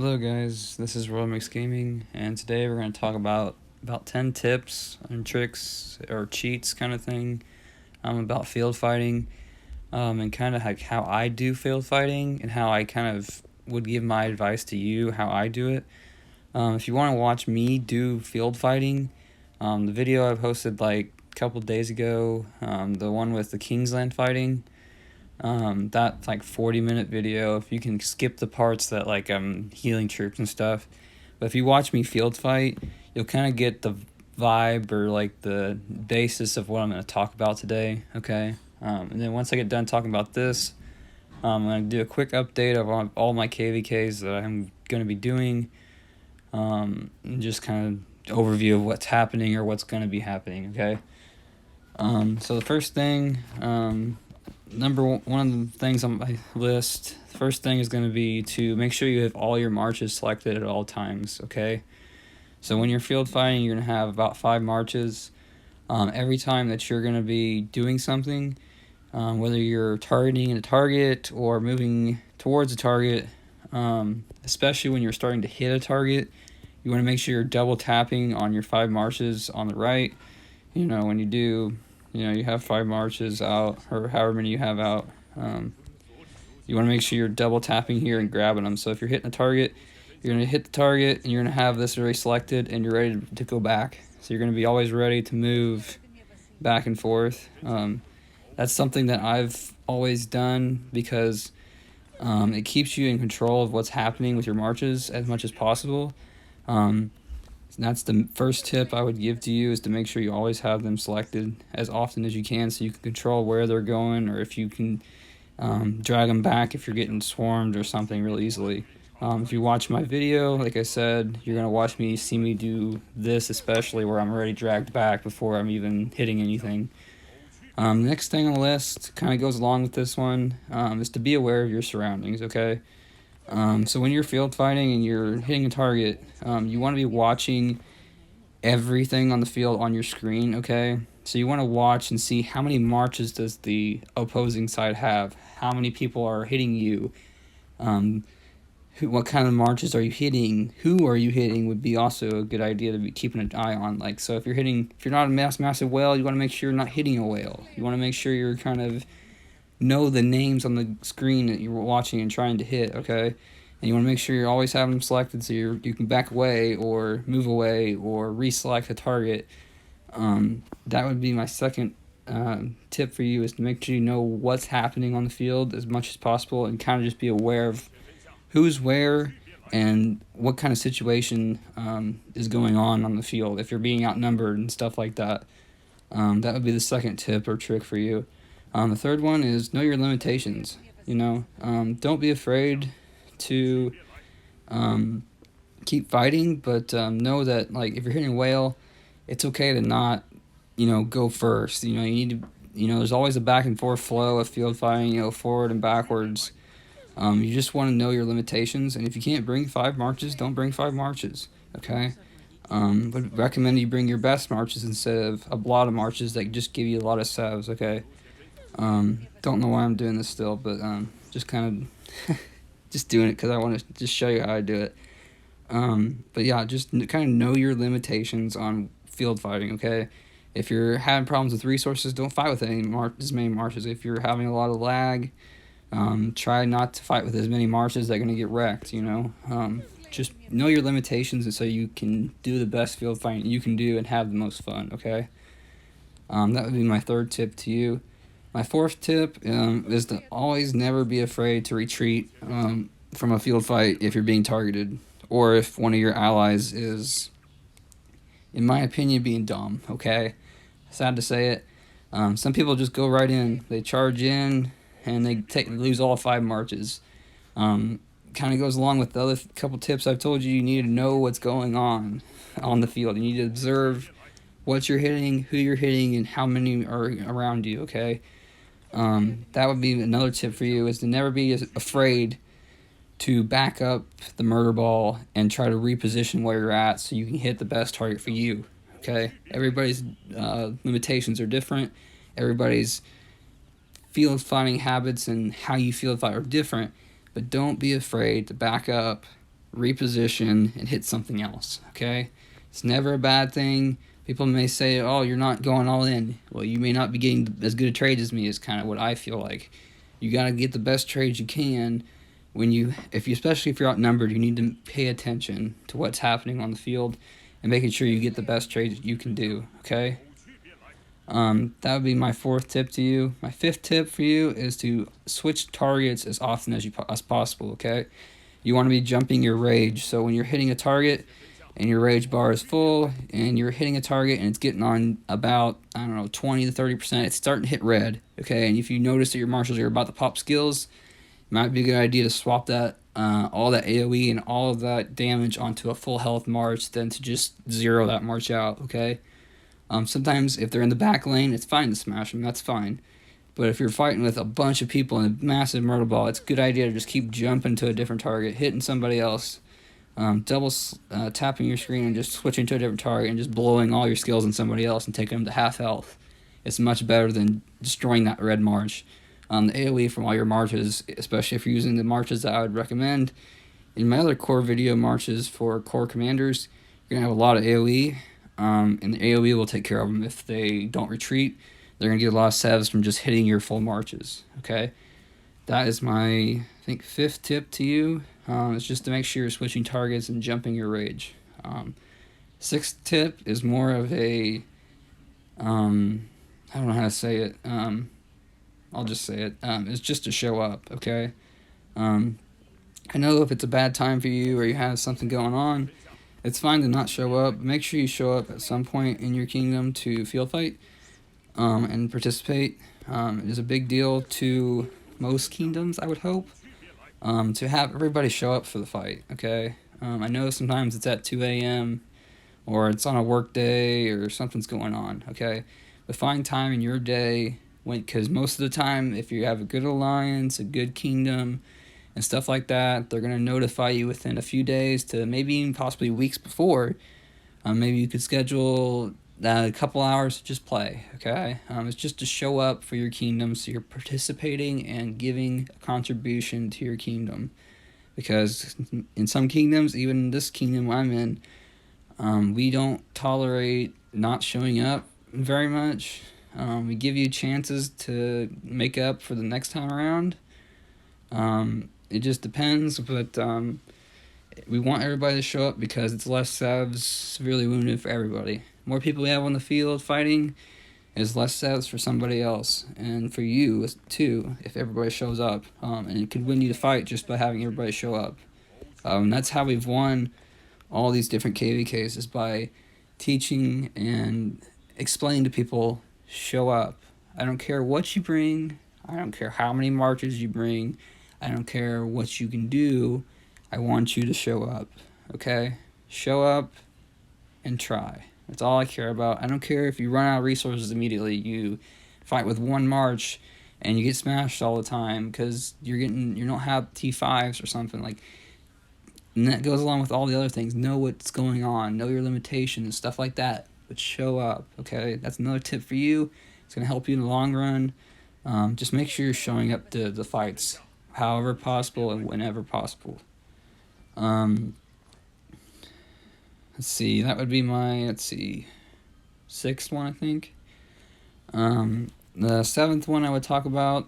Hello guys, this is Royal Mix Gaming, and today we're going to talk about 10 tips and tricks or cheats kind of thing about field fighting, and kind of like how I do field fighting and how I kind of would give my advice to you how I do it. If you want to watch me do field fighting, the video I posted like a couple days ago, the one with the Kingsland fighting, that like 40-minute video, if you can skip the parts that like I'm healing troops and stuff, but if you watch me field fight, you'll kind of get the vibe or like the basis of what I'm going to talk about today. Okay, and then once I get done talking about this, I'm going to do a quick update of all my kvks that I'm going to be doing, and just kind of overview of what's happening or what's going to be happening. Okay, so the first thing, one of the things on my list, the first thing is going to be to make sure you have all your marches selected at all times, okay? So when you're field fighting, you're going to have about 5 marches. Every time that you're going to be doing something, whether you're targeting a target or moving towards a target, especially when you're starting to hit a target, you want to make sure you're double tapping on your 5 marches on the right. You know, when you do... you have 5 marches out, or however many you have out. You want to make sure you're double tapping here and grabbing them. So if you're hitting a target, you're going to hit the target, and you're going to have this already selected, and you're ready to go back. So you're going to be always ready to move back and forth. That's something that I've always done because it keeps you in control of what's happening with your marches as much as possible. That's the first tip I would give to you, is to make sure you always have them selected as often as you can, so you can control where they're going, or if you can drag them back if you're getting swarmed or something real easily. If you watch my video, like I said, you're going to see me do this, especially where I'm already dragged back before I'm even hitting anything. Next thing on the list kind of goes along with this one, is to be aware of your surroundings, okay? So when you're field fighting and you're hitting a target, you want to be watching everything on the field on your screen, okay? So you want to watch and see how many marches does the opposing side have, how many people are hitting you, what kind of marches are you hitting, who are you hitting would be also a good idea to be keeping an eye on. Like, so if you're not a massive whale, you want to make sure you're not hitting a whale. You want to make sure you're kind of know the names on the screen that you're watching and trying to hit, okay? And you want to make sure you're always having them selected so you can back away or move away or reselect a target. That would be my second tip for you, is to make sure you know what's happening on the field as much as possible, and kind of just be aware of who's where and what kind of situation is going on the field, if you're being outnumbered and stuff like that. That would be the second tip or trick for you. The third one is know your limitations. Don't be afraid to keep fighting, but know that, like, if you're hitting a whale, it's okay to not, go first. You need to, there's always a back and forth flow of field fighting, forward and backwards. You just want to know your limitations, and if you can't bring 5 marches, don't bring 5 marches, okay? Would recommend you bring your best marches instead of a lot of marches that just give you a lot of sevs, okay? Don't know why I'm doing this still, but just kind of just doing it because I want to just show you how I do it. But yeah, just kind of know your limitations on field fighting, okay? If you're having problems with resources, don't fight with as many marches. If you're having a lot of lag, try not to fight with as many marches that are going to get wrecked, just know your limitations, and so you can do the best field fighting you can do and have the most fun, okay? That would be my third tip to you. My fourth tip is to always never be afraid to retreat from a field fight if you're being targeted, or if one of your allies is, in my opinion, being dumb, okay? Sad to say it. Some people just go right in. They charge in, and they lose all 5 marches. Kind of goes along with the other couple tips I've told you. You need to know what's going on the field. You need to observe what you're hitting, who you're hitting, and how many are around you, okay? That would be another tip for you, is to never be afraid to back up the murder ball and try to reposition where you're at so you can hit the best target for you, okay? Everybody's limitations are different. Everybody's field fighting habits and how you field fight are different, but don't be afraid to back up reposition, and hit something else, okay? It's never a bad thing. People may say, oh, you're not going all in. Well, you may not be getting as good a trades as me, is kind of what I feel like. You got to get the best trades you can. Especially if you're outnumbered, you need to pay attention to what's happening on the field and making sure you get the best trades you can do, okay? That would be my 4th tip to you. My 5th tip for you is to switch targets as often as possible, okay? You want to be jumping your rage. So when you're hitting a target and your rage bar is full and you're hitting a target and it's getting on about, 20 to 30%, it's starting to hit red, okay? And if you notice that your marshals are about to pop skills, it might be a good idea to swap that all that AoE and all of that damage onto a full health march than to just zero that march out, okay? Sometimes if they're in the back lane, it's fine to smash them, that's fine. But if you're fighting with a bunch of people in a massive murder ball, it's a good idea to just keep jumping to a different target, hitting somebody else, double tapping your screen and just switching to a different target and just blowing all your skills on somebody else and taking them to half health. It's much better than destroying that red march. The AoE from all your marches, especially if you're using the marches that I would recommend. In my other core video marches for core commanders, you're going to have a lot of AoE, and the AoE will take care of them if they don't retreat. They're going to get a lot of sevs from just hitting your full marches, okay? That is my, I think, 5th tip to you. It's just to make sure you're switching targets and jumping your rage. 6th tip is more of a, I don't know how to say it. I'll just say it. It's just to show up, okay? I know if it's a bad time for you or you have something going on, it's fine to not show up. Make sure you show up at some point in your kingdom to field fight and participate. It is a big deal to most kingdoms, I would hope, to have everybody show up for the fight, okay? I know sometimes it's at 2 a.m. or it's on a work day or something's going on, okay? But find time in your day, because most of the time, if you have a good alliance, a good kingdom, and stuff like that, they're going to notify you within a few days to maybe even possibly weeks before. Maybe you could schedule a couple hours to just play, okay? It's just to show up for your kingdom, so you're participating and giving a contribution to your kingdom. Because in some kingdoms, even this kingdom I'm in, we don't tolerate not showing up very much. We give you chances to make up for the next time around. It just depends, but we want everybody to show up because it's less sevs severely wounded for everybody. More people we have on the field fighting is less sevs for somebody else, and for you too, if everybody shows up. And it could win you the fight just by having everybody show up. That's how we've won all these different kvks, is by teaching and explaining to people, show up. I don't care what you bring. I don't care how many marches you bring. I don't care what you can do. I want you to show up, okay? Show up and try. That's all I care about. I don't care if you run out of resources immediately. You fight with one march and you get smashed all the time because you don't have T5s or something. And that goes along with all the other things. Know what's going on. Know your limitations, stuff like that. But show up, okay? That's another tip for you. It's going to help you in the long run. Just make sure you're showing up to the fights however possible and whenever possible. Let's see, that would be my, 6th one, I think. The 7th one I would talk about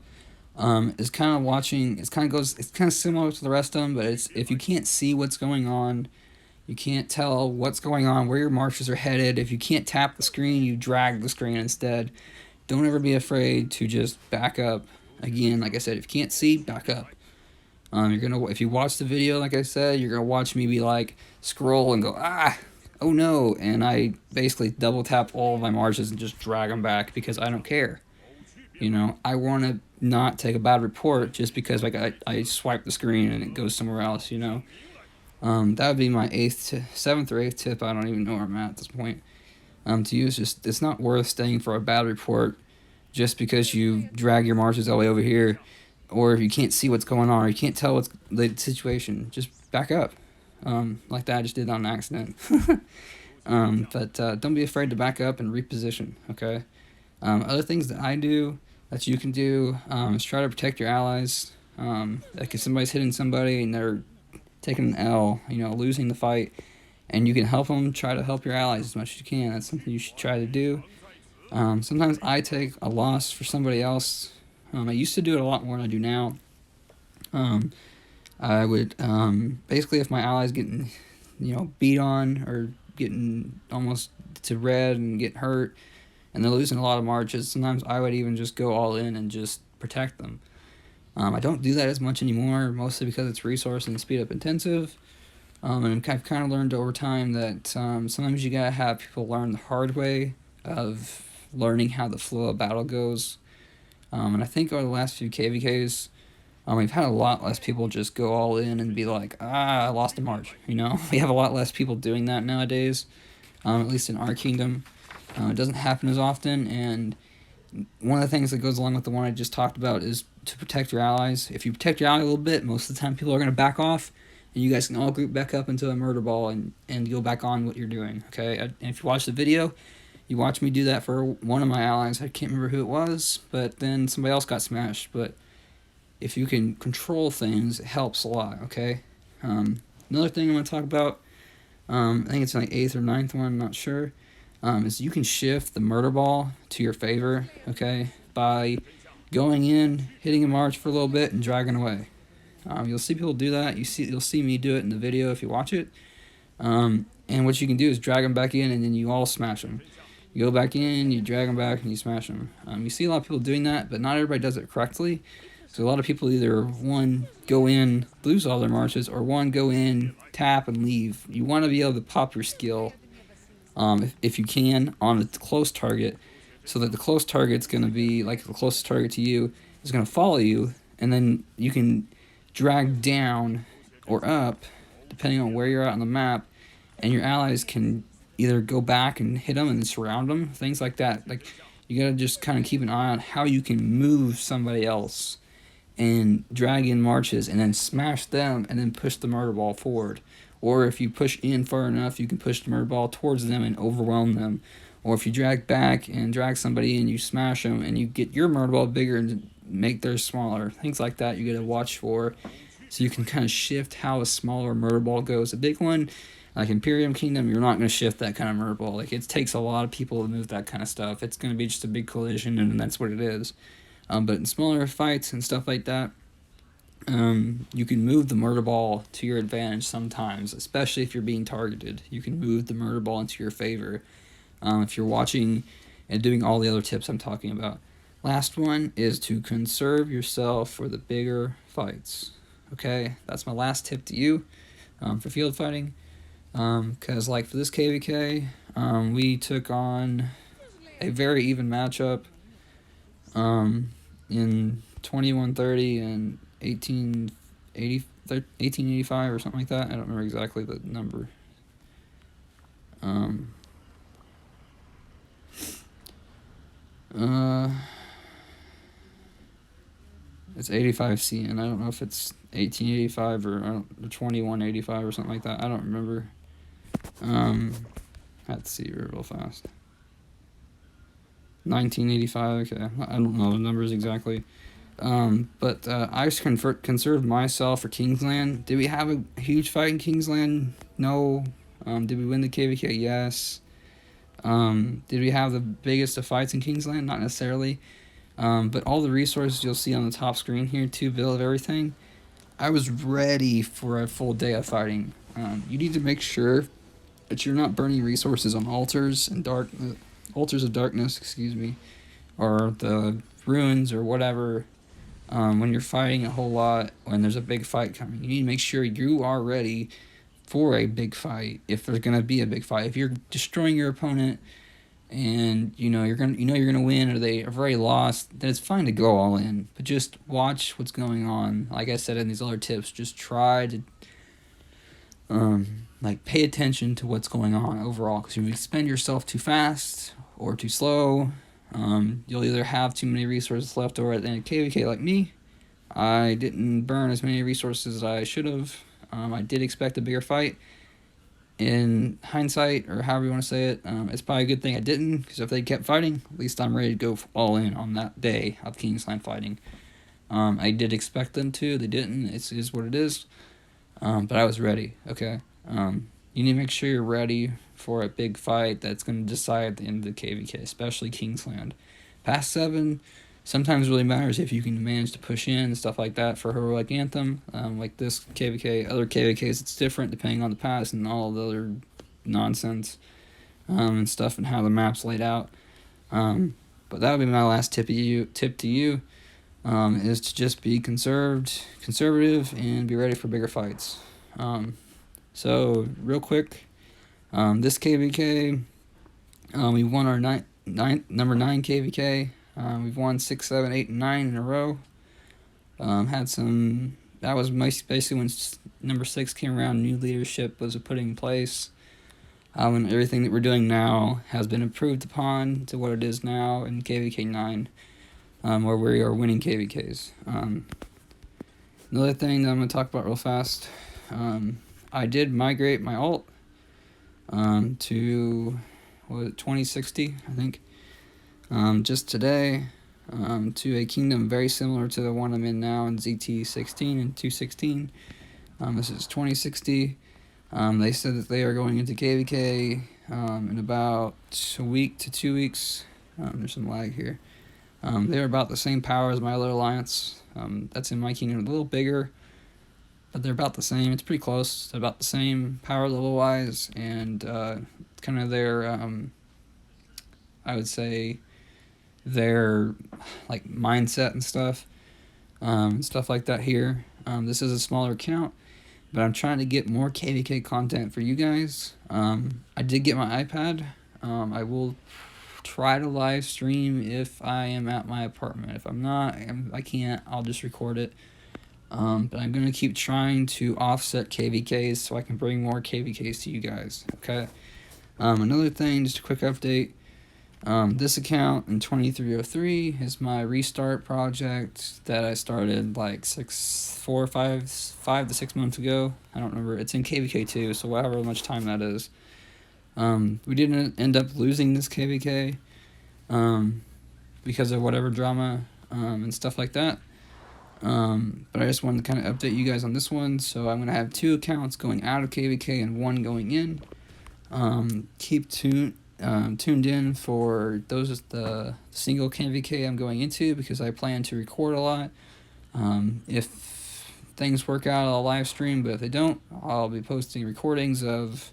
is kind of watching, it's kind of similar to the rest of them, but it's, if you can't see what's going on, you can't tell what's going on, where your marches are headed, if you can't tap the screen, you drag the screen instead. Don't ever be afraid to just back up. Again, like I said, if you can't see, back up. If you watch the video, like I said, you're gonna watch me be like, scroll and go, oh no, and I basically double tap all of my marches and just drag them back because I don't care. I want to not take a bad report just because I swipe the screen and it goes somewhere else. That would be my 7th or 8th tip. I don't even know where I'm at this point. To use, just, it's not worth staying for a bad report just because you drag your marches all the way over here, or if you can't see what's going on, or you can't tell what's the situation, just back up. Like that I just did on accident. But don't be afraid to back up and reposition, okay? Other things that I do, that you can do, is try to protect your allies. Like if somebody's hitting somebody and they're taking an L, losing the fight, and you can help them. Try to help your allies as much as you can. That's something you should try to do. Sometimes I take a loss for somebody else. I used to do it a lot more than I do now. I would basically, if my ally's getting beat on or getting almost to red and get hurt, and they're losing a lot of marches, sometimes I would even just go all in and just protect them. I don't do that as much anymore, mostly because it's resource and speed up intensive. And I've kind of learned over time that sometimes you gotta have people learn the hard way of learning how the flow of battle goes. And I think over the last few KVKs, we've had a lot less people just go all in and be like, I lost a march. We have a lot less people doing that nowadays, at least in our kingdom. It doesn't happen as often, and one of the things that goes along with the one I just talked about is to protect your allies. If you protect your ally a little bit, most of the time people are going to back off, and you guys can all group back up into a murder ball and go back on what you're doing, okay? And if you watch the video, you watch me do that for one of my allies. I can't remember who it was, but then somebody else got smashed. But if you can control things, it helps a lot, okay? Another thing I'm going to talk about, I think it's like 8th or 9th one, I'm not sure, is you can shift the murder ball to your favor, okay, by going in, hitting a march for a little bit, and dragging away. You'll see people do that. You'll see me do it in the video if you watch it. And what you can do is drag them back in, and then you all smash them. You go back in, you drag them back, and you smash them. You see a lot of people doing that, but not everybody does it correctly. So a lot of people either, one, go in, lose all their marches, or one, go in, tap, and leave. You want to be able to pop your skill, if you can, on a close target, so that the close target's going to be, like, the closest target to you is going to follow you, and then you can drag down or up, depending on where you're at on the map, and your allies can either go back and hit them and surround them, things like that. Like, you got to just kind of keep an eye on how you can move somebody else and drag in marches and then smash them and then push the murder ball forward. Or if you push in far enough, you can push the murder ball towards them and overwhelm them. Or if you drag back and drag somebody in, you smash them and you get your murder ball bigger and make theirs smaller. Things like that you got to watch for, so you can kind of shift how a smaller murder ball goes. A big one, like Imperium Kingdom, you're not going to shift that kind of murder ball. Like, it takes a lot of people to move that kind of stuff. It's going to be just a big collision, and that's what it is. But in smaller fights and stuff like that, you can move the murder ball to your advantage sometimes, especially if you're being targeted. You can move the murder ball into your favor if you're watching and doing all the other tips I'm talking about. Last one is to conserve yourself for the bigger fights. Okay, that's my last tip to you for field fighting. Because, like, for this KVK, we took on a very even matchup in 2130 and 1885 or something like that. I don't remember exactly the number. It's 85C, and I don't know if it's 1885 or 2185 or something like that. I don't remember. I had to see it real fast. 1985, okay. I don't know the numbers exactly. But I conserved myself for Kingsland. Did we have a huge fight in Kingsland? No. Did we win the KVK? Yes. Did we have the biggest of fights in Kingsland? Not necessarily. But all the resources you'll see on the top screen here to build everything, I was ready for a full day of fighting. You need to make sure that you're not burning resources on altars and altars of darkness, or the ruins or whatever. When you're fighting a whole lot, when there's a big fight coming, you need to make sure you are ready for a big fight. If there's gonna be a big fight, if you're destroying your opponent and you're gonna win, or they have already lost, then it's fine to go all in. But just watch what's going on. Like I said in these other tips, just try to pay attention to what's going on overall. Because if you expend yourself too fast or too slow, you'll either have too many resources left, or at the end of KVK, like me, I didn't burn as many resources as I should have. I did expect a bigger fight. In hindsight, or however you want to say it, it's probably a good thing I didn't, because if they kept fighting, at least I'm ready to go all in on that day of Kingsland fighting. I did expect them to. They didn't. It is what it is. But I was ready. Okay. You need to make sure you're ready for a big fight that's going to decide the end of the KVK, especially Kingsland. Past 7 sometimes really matters if you can manage to push in and stuff like that for Heroic Anthem. Like this KVK, other KVKs, it's different depending on the pass and all the other nonsense and stuff and how the map's laid out. But that would be my last tip to you. Is to just be conservative, and be ready for bigger fights. So real quick, this KVK, we won our number 9 KVK. We've won 6, 7, 8, and 9 in a row. That was basically when number 6 came around, new leadership was put in place. And everything that we're doing now has been improved upon to what it is now in KVK 9, where we are winning KVKs. Another thing that I'm going to talk about real fast, I did migrate my alt to 2060, I think, just today, to a kingdom very similar to the one I'm in now in ZT16 and 216. This is 2060. They said that they are going into KVK in about a week to 2 weeks. There's some lag here. They're about the same power as my other alliance. That's in my kingdom, a little bigger, but they're about the same. It's pretty close. They're about the same power level wise, and kind of their, I would say, their like mindset and stuff like that here. This is a smaller count, but I'm trying to get more KVK content for you guys. I did get my iPad. I will try to live stream if I am at my apartment. If I'm not, I can't. I'll just record it. But I'm going to keep trying to offset KVKs so I can bring more KVKs to you guys. Okay. Another thing, just a quick update. This account in 2303 is my restart project that I started like 5 to 6 months ago. I don't remember. It's in KVK 2, so however much time that is. We didn't end up losing this KVK because of whatever drama and stuff like that. But I just wanted to kind of update you guys on this one. So I'm going to have 2 accounts going out of KVK and 1 going in. Keep tuned in for the single KVK I'm going into, because I plan to record a lot. If things work out, I'll live stream, but if they don't, I'll be posting recordings of,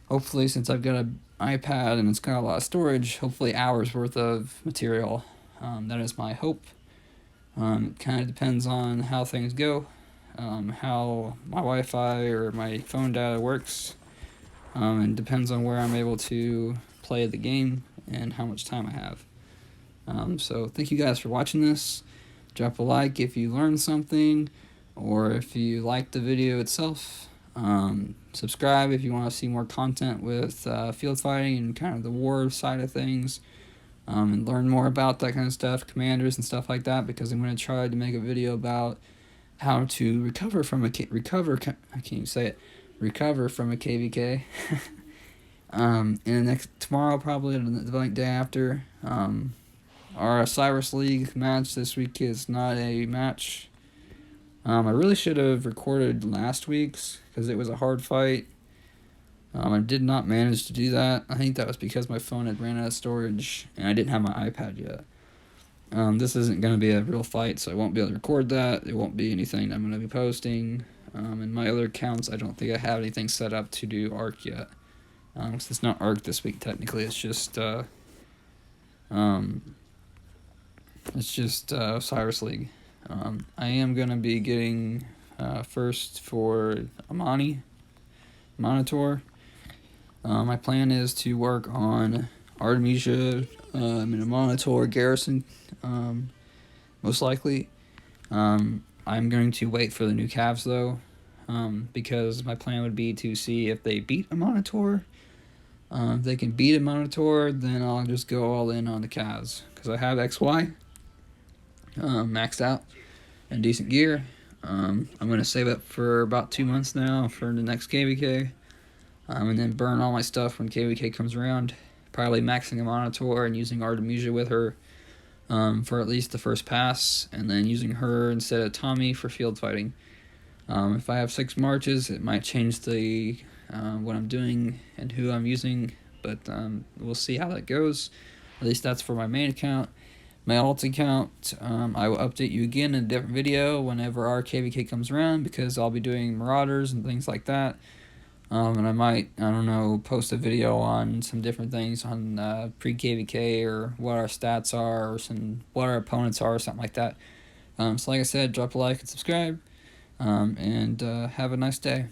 hopefully, since I've got an iPad and it's got a lot of storage, hopefully hours worth of material. That is my hope. It kind of depends on how things go, how my Wi-Fi or my phone data works, and depends on where I'm able to play the game and how much time I have. So thank you guys for watching this. Drop a like if you learned something, or if you liked the video itself. Subscribe if you want to see more content with field fighting and kind of the war side of things. And learn more about that kind of stuff, commanders and stuff like that, because I'm going to try to make a video about how to recover from a KVK. And tomorrow, probably the day after, our Cyrus League match this week is not a match. I really should have recorded last week's because it was a hard fight. I did not manage to do that. I think that was because my phone had ran out of storage and I didn't have my iPad yet. This isn't going to be a real fight, so I won't be able to record that. It won't be anything I'm going to be posting. In my other accounts, I don't think I have anything set up to do ARC yet. So it's not ARC this week, technically. It's just Cyrus League. I am going to be getting first for Amani Monitor. My plan is to work on Artemisia in a Monitor garrison, most likely. I'm going to wait for the new Cavs, though, because my plan would be to see if they beat a Monitor. If they can beat a Monitor, then I'll just go all in on the Cavs, because I have XY maxed out and decent gear. I'm going to save up for about 2 months now for the next KVK. And then burn all my stuff when KVK comes around. Probably maxing a Monitor and using Artemisia with her for at least the first pass, and then using her instead of Tommy for field fighting. If I have 6 marches, it might change the what I'm doing and who I'm using, but we'll see how that goes. At least that's for my main account. My alt account, I will update you again in a different video whenever our kvk comes around, because I'll be doing marauders and things like that. And I might, I don't know, post a video on some different things on pre-kvk, or what our stats are, or what our opponents are, or something like that. So like I said, drop a like and subscribe, and have a nice day.